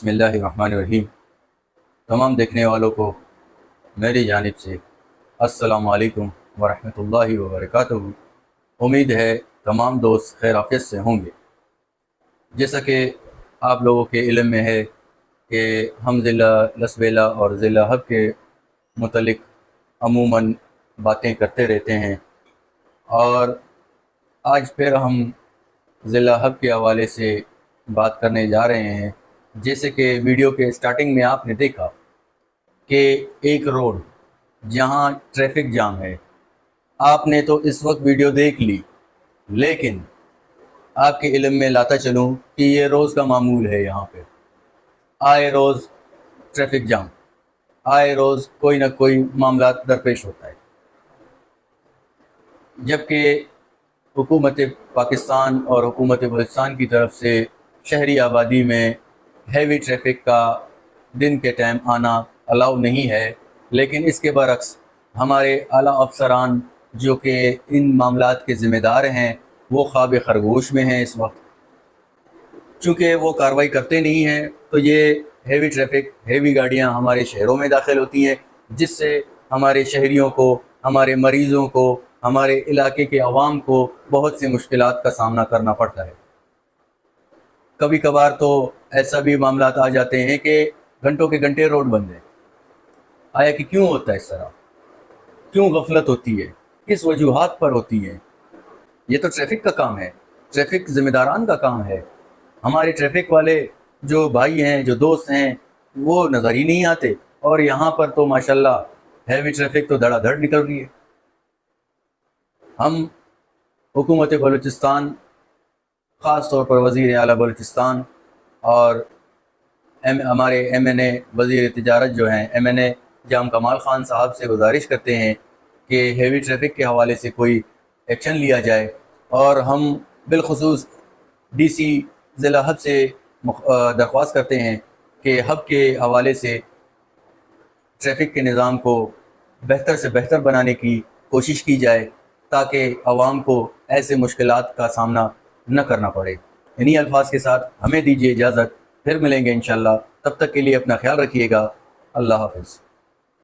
اللہ الرحمن الرحیم۔ تمام دیکھنے والوں کو میری جانب سے السلام علیکم ورحمۃ اللہ وبرکاتہ۔ امید ہے تمام دوست خیر عافیت سے ہوں گے۔ جیسا کہ آپ لوگوں کے علم میں ہے کہ ہم ضلع لسبیلا اور ضلع حب کے متعلق عموماً باتیں کرتے رہتے ہیں، اور آج پھر ہم ضلع حب کے حوالے سے بات کرنے جا رہے ہیں۔ جیسے کہ ویڈیو کے سٹارٹنگ میں آپ نے دیکھا کہ ایک روڈ جہاں ٹریفک جام ہے، آپ نے تو اس وقت ویڈیو دیکھ لی، لیکن آپ کے علم میں لاتا چلوں کہ یہ روز کا معمول ہے۔ یہاں پہ آئے روز ٹریفک جام، آئے روز کوئی نہ کوئی معاملات درپیش ہوتا ہے، جبکہ حکومت پاکستان اور حکومت بلوچستان کی طرف سے شہری آبادی میں ہیوی ٹریفک کا دن کے ٹائم آنا الاؤ نہیں ہے۔ لیکن اس کے برعکس ہمارے اعلیٰ افسران جو کہ ان معاملات کے ذمہ دار ہیں، وہ خواب خرگوش میں ہیں اس وقت، چونکہ وہ کارروائی کرتے نہیں ہیں، تو یہ ہیوی ٹریفک، ہیوی گاڑیاں ہمارے شہروں میں داخل ہوتی ہیں، جس سے ہمارے شہریوں کو، ہمارے مریضوں کو، ہمارے علاقے کے عوام کو بہت سی مشکلات کا سامنا کرنا پڑتا ہے۔ کبھی کبھار تو ایسا بھی معاملات آ جاتے ہیں کہ گھنٹوں کے گھنٹے روڈ بند ہے۔ آیا کہ کیوں ہوتا ہے اس طرح؟ کیوں غفلت ہوتی ہے؟ کس وجوہات پر ہوتی ہے؟ یہ تو ٹریفک کا کام ہے، ٹریفک ذمہ داران کا کام ہے۔ ہمارے ٹریفک والے جو بھائی ہیں، جو دوست ہیں، وہ نظر ہی نہیں آتے، اور یہاں پر تو ماشاءاللہ ہیوی ٹریفک تو دھڑا دھڑ نکل رہی ہے۔ ہم حکومت بلوچستان، خاص طور پر وزیر اعلیٰ بلوچستان اور ہمارے ایم این اے وزیر تجارت جو ہیں ایم این اے جام کمال خان صاحب سے گزارش کرتے ہیں کہ ہیوی ٹریفک کے حوالے سے کوئی ایکشن لیا جائے، اور ہم بالخصوص ڈی سی ضلع حب سے درخواست کرتے ہیں کہ حب کے حوالے سے ٹریفک کے نظام کو بہتر سے بہتر بنانے کی کوشش کی جائے، تاکہ عوام کو ایسے مشکلات کا سامنا نہ کرنا پڑے۔ انہی الفاظ کے ساتھ ہمیں دیجیے اجازت، پھر ملیں گے انشاءاللہ۔ تب تک کے لیے اپنا خیال رکھیے گا۔ اللہ حافظ۔